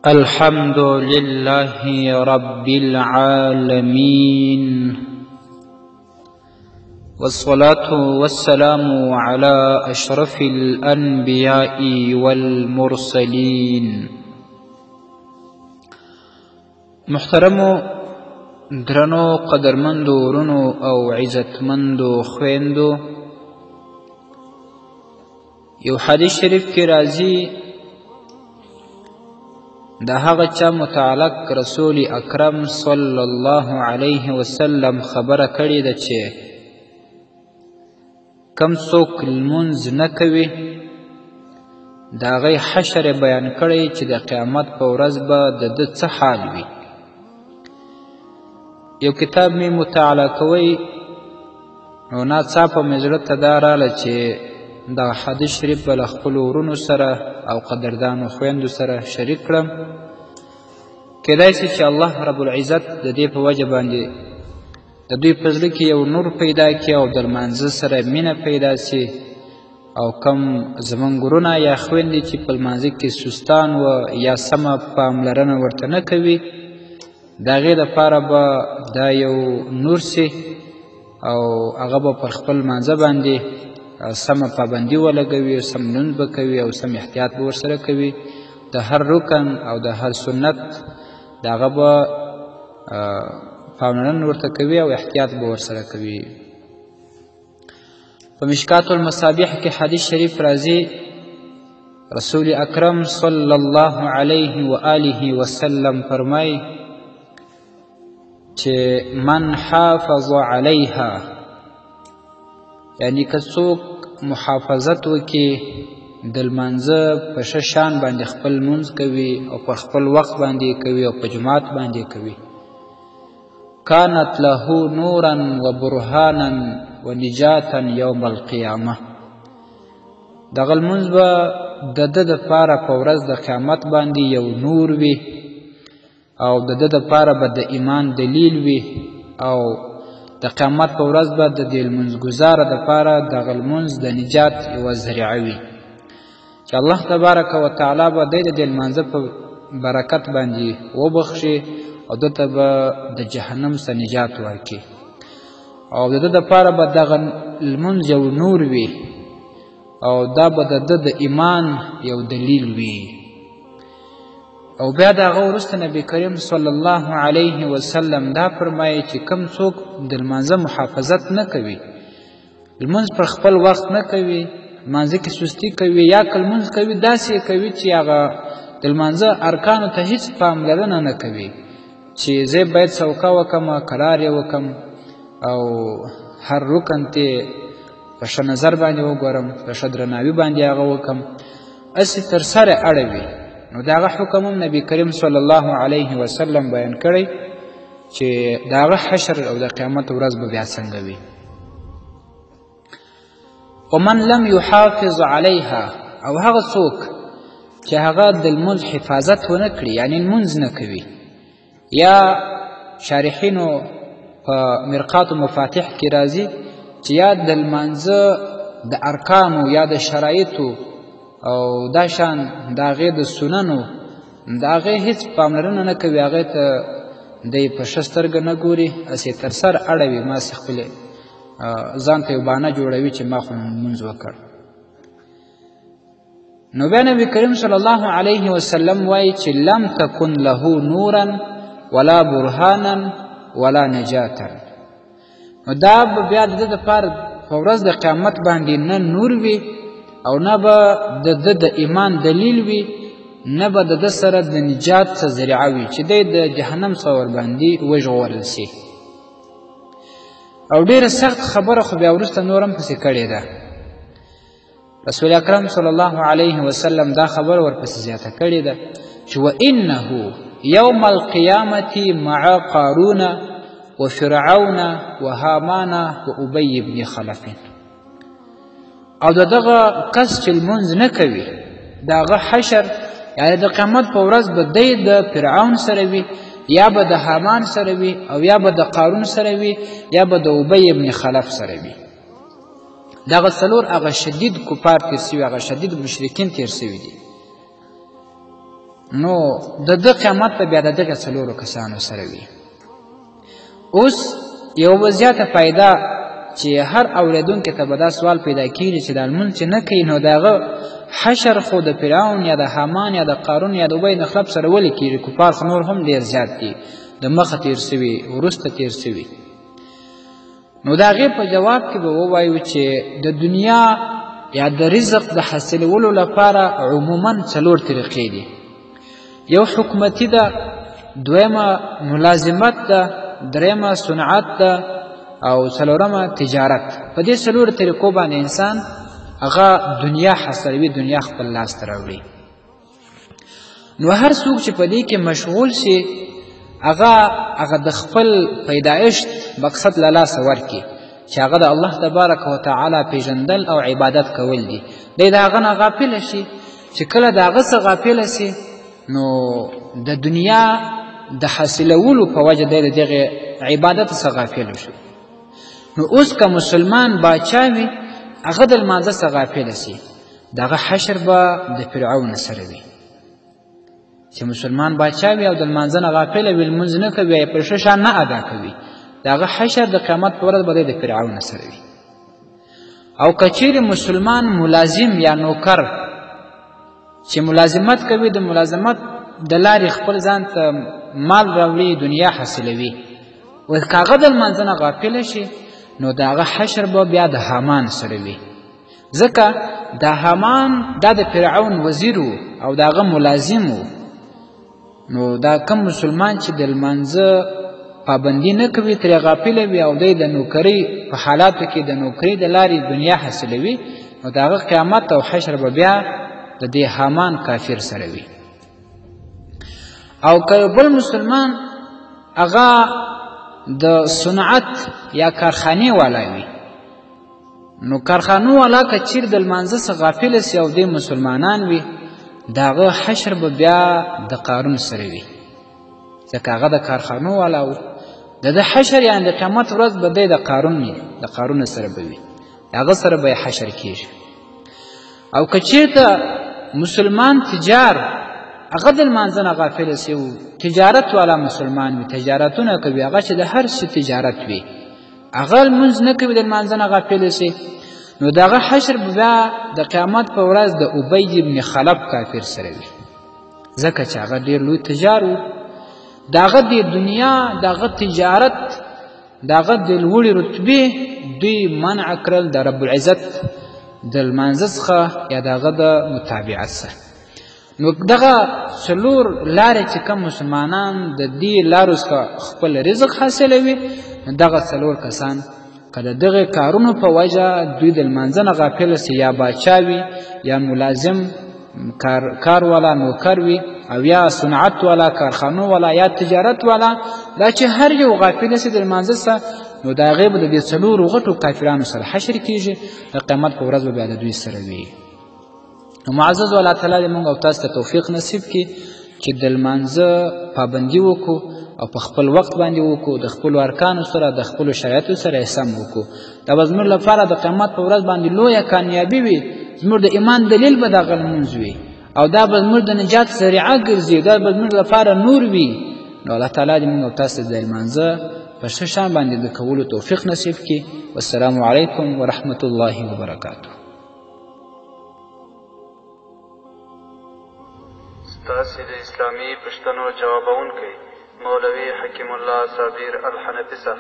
الحمد لله رب العالمين والصلاة والسلام على أشرف الأنبياء والمرسلين. محترمو درنو قدرمندو ورونو او عزتمندو خويندو، یو حدیث شریف کی راضی دا هغه چا متعلق رسول اکرم صلی الله علیه وسلم خبره کړې ده چې کم څوک لمونځ نه کوي د هغې حشر بیان کړی چې د قیامت په ورځ به د ده څه حال وي. یو کتاب مې مطالعه کوی نو ناڅاپه مې زړه ته دا راله چې دا حدیث شریف به له خپلو ورونو سره او قدردانو خویندو سره شریک کړم. کیدای شي چې الله رب العزت د دې په وجه باندې د دوی په زړه کې یو نور پیدا کړي او د لمانځه سره مینه پیدا سي، او کم زموږ ورونه یا خویندې چې په لمانځه کې سستان و یا سمه پاملرنه ورته نه کوي، د هغې دپاره به دا یو نور سي او هغه به پر خپل لمانځه باندې سمه پابندي ولګوي او سم لمونځ به کوي او سم احتیاط به ورسره کوي. د هر رکن او د هر سنت د هغه به پاملرنه ورته کوي او احتیاط به ورسره کوي. په مشکات المصابیح کې حدیث شریف راځي، رسول اکرم صلی الله علیه و آله وسلم فرمایي چې من حافظ علیها، یعنی که څوک محافظت وکړي د لمانځه په ښه شان باندې خپل لمونځ کوي او په خپل وخت باندې کوي او په جماعت باندې کوي، کانت له نورا و برهانا و نجاتا یوم القیامه، دغه لمونځ به د ده دپاره په ورځ د قیامت باندې یو نور وي او د ده دپاره به د ایمان دلیل وي، او د قیامت په ورځ به د دې لمونځګزاره دپاره دغه لمونځ د نجات یوه ذریعه وي چې الله تبارک وتعالی به دی د دې لمانځه په برکت باندې وبخښي او ده ته به د جهنم څخه نجات ورکړي، او د ده دپاره به دغه لمونځ یو نور وي او دا به د ده د ایمان یو دلیل وي. او بیا د هغه وروسته نبی کریم صلی الله علیه وسلم دا فرمایي چې کم څوک د لمانځه محافظت نه کوي، لمونځ پر خپل وخت نه کوي، لمانځه کې سستي کوي یا که لمونځ کوي داسې کوي چې هغه د لمانځه ارکانو ته هیڅ پاملرنه نه کوي چې زه باید څوکه وکم، قرار یې وکم او هر رکن ته په ښه نظر باندې وګورم، په ښه درناوي باندې هغه وکم، هسې تر سره اړوي. نو د هغه حکم هم نبی کریم صلی الله علیه وسلم بیان کړی چې د هغه حشر او د قیامت ورځ به بیا څنګه وي. ومن لم یحافظ علیها، او هغه څوک چې هغه د لمونځ حفاظت ونه کړي، یعنی لمونځ نه کوي، یا شارحینو په مرقات و مفاتح کې راځي چې یا د لمانځه د ارکانو یا د شرایطو او دا شان د هغې د سننو د هغې هیڅ پاملرنه نه کوي، هغې ته دی په ښه سترګه نه ګوري، هسې تر سر اړوي، ماسې خپلې ځان ته یو بهانه جوړوي چې ما خو لمونځ وکړ. نو بیا نبي کریم صلی الله علیه وسلم وایي چې لم تکن له نورا ولا برهانا ولا نجاتا، نو دا به بیا د ده دپاره په ورځ د قیامت باندې نه نور وي او نه به د ده د ایمان دلیل وي، نه به د ده سره د نجات څه ذریعه وي چې دی د جهنم څخه ورباندې وژغورل سي. او ډېره سخت خبره خو بیا وروسته نور هم پسې کړې ده. رسول اکرم صلی الله علیه وسلم دا خبره ورپسې زیاته کړې ده چې وانه یوم القیامة مع قارون وفرعون وهامان وابی بن خلف، او دغه کس چې لمونځ نه کوي د هغه حشر یعنی د قیامت په ورځ به دی د فرعون سره وي، یا به د هامان سره وي، او یا به د قارون سره وي، یا به د ابی بن خلف سره وي. دغه څلور هغه شدید کفار تیر سوي، هغه شدید مشرکین تیر سوي دي. نو د ده قیامت به بیا د دغه څلورو کسانو سره وي. اوس یو به زیاته فایده چې هر اورېدونکي ته به دا سوال پیدا کېږي چې دا لمونځ چې نه کوي نو د هغه حشر خو د فرعون یا د حامان یا د قارون یا د ابی بن خلف سره ولې کېږي؟ کفار خو نور هم ډېر زیات دي، د مخه تېر سوي، وروسته تېر سوي. نو د هغې په جواب کې به ووایو چې د دنیا یا د رزق د حاصلولو لپاره عموما څلور طریقې دي. یو حکومتي ده، دویمه ملازمت ده، درېیمه صنعت ده او څلورمه تجارت. په دې څلورو طریقو باندې انسان هغه دنیا حاصلوي، دنیا خپل لاس ته راوړي. نو هر څوک چې په دې کې مشغول شي هغه د خپل پیدایشت مقصد له لاسه ورکړي چې هغه د الله تبارک وتعالی پیژندل او عبادت کول دي. دی د هغه نه غافله شي چې کله د هغه څه غافله سي نو د دنیا د حاصلولو په وجه دی د دغې عبادت څخه غافل شو. نو اوس که مسلمان باچا وي هغه د لمانځه څخه غافله سي، د هغه حشر به د فرعون سره وي. چې مسلمان باچا وي او د لمانځه نه غافله وي، لمونځ نه کوي، یا په ښه شان نه ادا کوي، د هغه حشر د قیامت په ورځ به دی د فرعون سره وي. او که چیرې مسلمان ملازم یا نوکر چې ملازمت کوي، د ملازمت د لارې خپل ځان ته مال راوړي، دنیا حاصلوي، و که هغه د لمانځه نه غافله شي نو د هغه حشر به بیا د حامان سره وي. ځکه د حامان دا د فرعون وزیر و او د هغه ملازم و. نو دا کم مسلمان چې د لمانځه پابندي نه کوي، ترې غافله وي او دی د نوکرۍ په حالاتو کې د نوکرۍ د لارې دنیا حاصلوي، نو د هغه قیامت او حشر به بیا د دې حامان کافر سره وي. او که بل مسلمان هغه د صنعت یا کارخانې والا وي، نو کارخانو والا که چیر د لمانځه څخه غافله سي او دی مسلمانان وي، د هغه حشر به بیا د قارون سره وي، ځکه هغه د کارخانو والا و. د ده حشر یعنې د قیامت ورځ به دی د قارون سره به وي، د هغه سره به یې حشر کېږي. او که چېرته مسلمان تجار هغه د لمانځه نه غافله سي و تجارت والا مسلمان وي، تجارتونه کوي، هغه چې د هر شي تجارت وي، هغه لمونځ نه کوي، د لمانځه نه غافله سي، نو د هغه حشر به بیا د قیامت په ورځ د ابی بن خلف کافر سره وي، ځکه چې هغه ډېر لوی تجار و. د هغه د دنیا د هغه تجارت د هغه د لوړې رتبې دوی منع کړل د رب العزت د لمانځه څخه یا د هغه د متابعت څخه. نو دغه څلور لارې چې کوم مسلمانان د دې لارو څخه خپل رزق حاصلوي، دغه څلور کسان که د دغې کارونو په وجه دوی د لمانځه نه غافله سي، یا باچا وي، یا ملازم کار والا نوکر وي، او یا صنعت والا کارخانو والا، یا تجارت والا، دا چې هر یو غافله سي د لمانځه څخه، نو د هغې به د دې څلورو غټو کافرانو سره حشر کېږي، د قیامت په ورځ به بیا د دوی سره وي. نو معزز الله تعالی دې موږ او تاسو ته توفیق نصیب کړي چې د لمانځه پابندي وکړو او په خپل وخت باندې وکړو، د خپلو ارکانو سره، د خپلو شرایطو سره یې سم وکړو. دا به زموږ لپاره د قیامت په ورځ باندې لویه کامیابي وي، زموږ د ایمان دلیل به دغه لمونځ وي، او دا به زموږ د نجات ذریعه ګرځي، دا به زموږ لپاره نور وي. نو الله تعالی دې موږ او تاسو ته د لمانځه په ښه شان باندې د کولو توفیق نصیب کړي. والسلام علیکم ورحمة الله وبرکاته. ستاسې د اسلامي پوښتنو ځوابونکی مولوي حکیم الله صابر الحنفي صاحب.